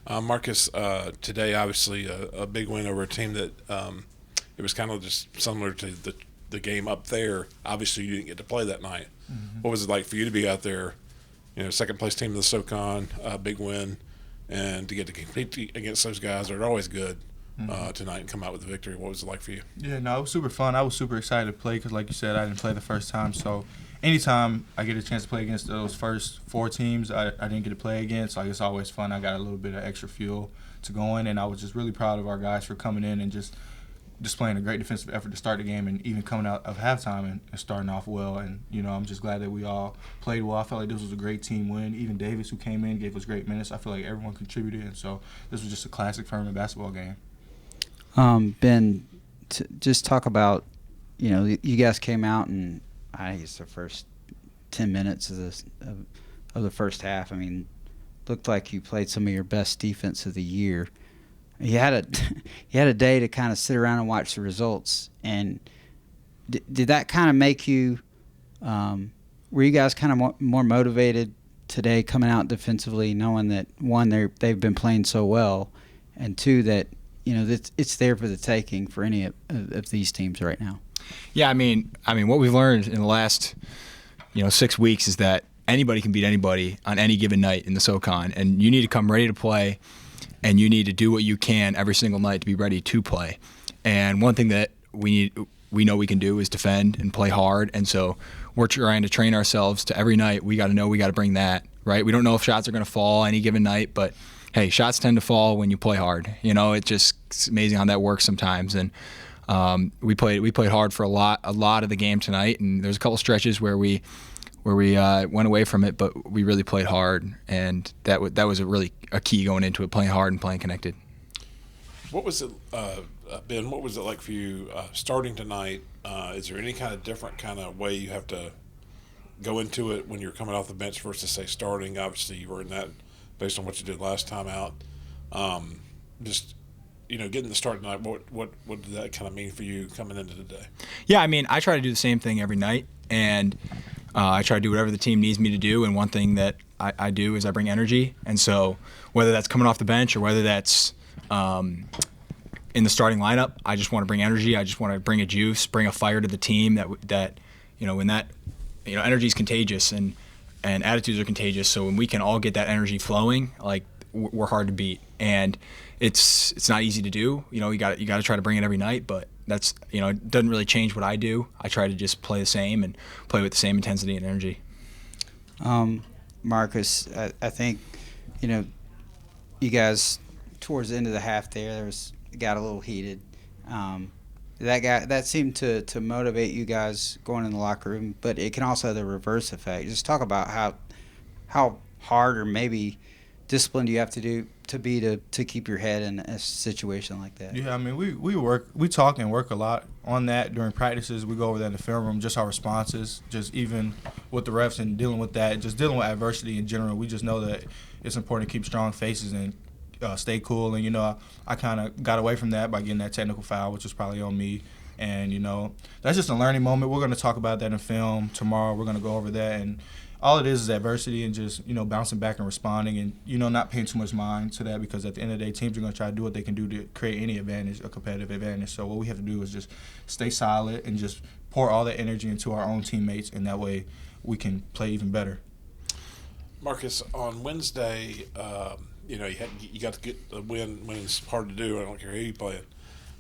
Marcus, today obviously a big win over a team that it was kind of just similar to the game up there. Obviously, you didn't get to play that night. What was it like for you to be out there? Second place team in the SoCon, big win, and to get to compete against those guys that are always good tonight and come out with the victory. What was it like for you? Yeah, no, it was super fun. I was super excited to play because, like you said, I didn't play the first time. So anytime I get a chance to play against those first four teams I didn't get to play against, it's always fun. I got a little bit of extra fuel to go in, and I was just really proud of our guys for coming in and just displaying a great defensive effort to start the game and even coming out of halftime and starting off well. And, I'm just glad that we all played well. I felt like this was a great team win. Even Davis, who came in, gave us great minutes. I feel like everyone contributed, and so this was just a classic Furman basketball game. Ben, just talk about, you guys came out and I think it's the first 10 minutes of the first half. I mean, looked like you played some of your best defense of the year. You had a day to kind of sit around and watch the results. And did that kind of make you were you guys kind of more motivated today coming out defensively, knowing that one, they've been playing so well, and two, that it's there for the taking for any of these teams right now? Yeah, I mean, what we've learned in the last 6 weeks is that anybody can beat anybody on any given night in the SoCon, and you need to come ready to play, and you need to do what you can every single night to be ready to play. And one thing that we know we can do is defend and play hard, and so we're trying to train ourselves to every night. We got to know we got to bring that, right? We don't know if shots are going to fall any given night, but hey, shots tend to fall when you play hard. It's amazing how that works sometimes. And we played hard for a lot of the game tonight, and there's a couple stretches where we went away from it, but we really played hard, and that was a key going into it, playing hard and playing connected. What was it, Ben? What was it like for you starting tonight? Is there any kind of different kind of way you have to go into it when you're coming off the bench versus say starting? Obviously, you were in that based on what you did last time out. Getting the start tonight. What did that kind of mean for you coming into the day? Yeah, I mean, I try to do the same thing every night, and I try to do whatever the team needs me to do. And one thing that I do is I bring energy, and so whether that's coming off the bench or whether that's in the starting lineup, I just want to bring energy. I just want to bring a juice, bring a fire to the team. Energy is contagious and attitudes are contagious. So when we can all get that energy flowing, like we're hard to beat, and it's not easy to do. You got to try to bring it every night, but that's it doesn't really change what I do. I try to just play the same and play with the same intensity and energy. Marcus, I think you guys towards the end of the half there got a little heated. That seemed to motivate you guys going in the locker room, but it can also have the reverse effect. Just talk about how hard or maybe disciplined you have to be to keep your head in a situation like that. Yeah, I mean, we talk and work a lot on that during practices. We go over that in the film room, just our responses, just even with the refs and dealing with that, just dealing with adversity in general. We just know that it's important to keep strong faces and stay cool. And, I kind of got away from that by getting that technical foul, which was probably on me. And, that's just a learning moment. We're going to talk about that in film tomorrow. We're going to go over that. And all it is adversity and just, bouncing back and responding and, not paying too much mind to that, because at the end of the day, teams are going to try to do what they can do to create any advantage, a competitive advantage. So what we have to do is just stay solid and just pour all that energy into our own teammates, and that way we can play even better. Marcus, on Wednesday, you got to get the win when it's hard to do. I don't care who you play it.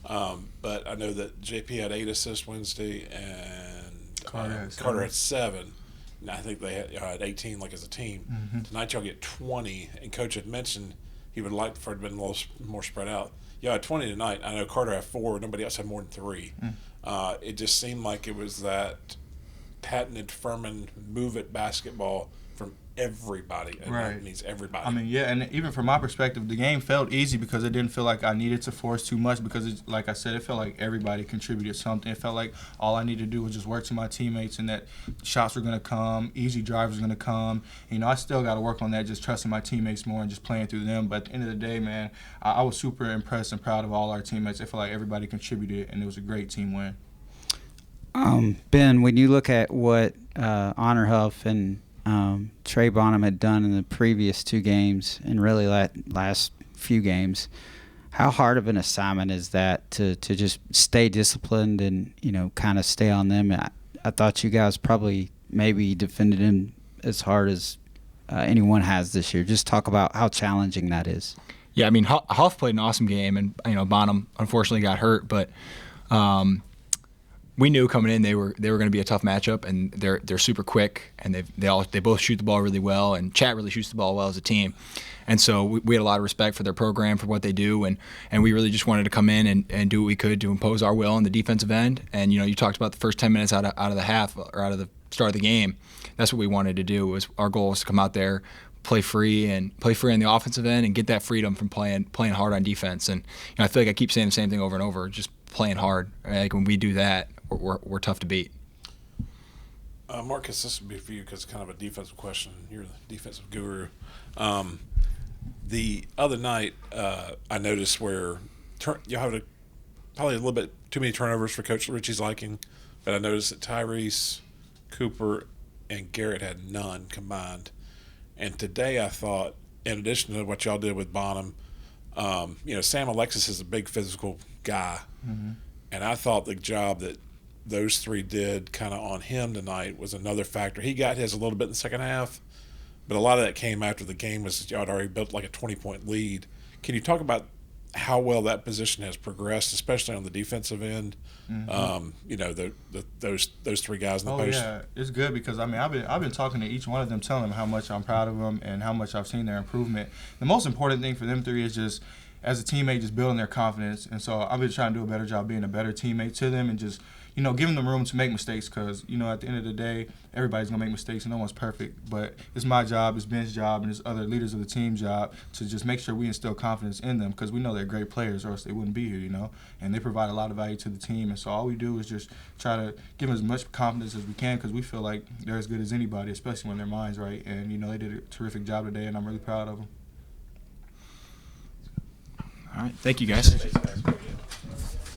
But I know that JP had 8 assists Wednesday, and Carter had 7. And I think they had 18 as a team. Mm-hmm. Tonight y'all get 20, and Coach had mentioned he would like for it to be a little more spread out. Yeah, 20 tonight. I know Carter had 4. Nobody else had more than 3. It just seemed like it was that patented Furman move-it basketball from everybody. And right. That means everybody. I mean, yeah, and even from my perspective, the game felt easy because it didn't feel like I needed to force too much, because, like I said, it felt like everybody contributed something. It felt like all I needed to do was just work to my teammates, and that shots were going to come, easy drives were going to come. I still got to work on that, just trusting my teammates more and just playing through them. But at the end of the day, man, I was super impressed and proud of all our teammates. I feel like everybody contributed, and it was a great team win. Ben, when you look at what Honor Huff and Trey Bonham had done in the previous 2 games and really last few games. How hard of an assignment is that to just stay disciplined and, kind of stay on them? I thought you guys probably maybe defended him as hard as anyone has this year. Just talk about how challenging that is. Yeah, I mean, Huff played an awesome game, and Bonham unfortunately got hurt, but we knew coming in they were going to be a tough matchup, and they're super quick, and they both shoot the ball really well, and Chat really shoots the ball well as a team, and so we had a lot of respect for their program, for what they do, and we really just wanted to come in and do what we could to impose our will on the defensive end. And you talked about the first 10 minutes out of the half, or out of the start of the game. That's what we wanted to do. Our goal was to come out there, play free on the offensive end, and get that freedom from playing hard on defense. And I feel like I keep saying the same thing over and over, just playing hard. Like when we do that, we're tough to beat. Marcus, this would be for you because it's kind of a defensive question. You're the defensive guru. The other night, I noticed where you have probably a little bit too many turnovers for Coach Ritchie's liking, but I noticed that Tyrese, Cooper, and Garrett had none combined. And today I thought, in addition to what y'all did with Bonham, Sam Alexis is a big physical guy. Mm-hmm. And I thought the job that those 3 did kind of on him tonight was another factor. He got his a little bit in the second half, but a lot of that came after the game was y'all had already built like a 20-point lead. Can you talk about how well that position has progressed, especially on the defensive end? Mm-hmm. Those 3 guys in the post. Yeah, it's good because I've been talking to each one of them, telling them how much I'm proud of them and how much I've seen their improvement. The most important thing for them 3 is just, as a teammate, just building their confidence. And so I've been trying to do a better job being a better teammate to them and just, giving them room to make mistakes because, at the end of the day, everybody's going to make mistakes and no one's perfect. But it's my job, it's Ben's job, and it's other leaders of the team's job to just make sure we instill confidence in them because we know they're great players or else they wouldn't be here, And they provide a lot of value to the team. And so all we do is just try to give them as much confidence as we can because we feel like they're as good as anybody, especially when their mind's right. And, they did a terrific job today, and I'm really proud of them. All right. Thank you, guys.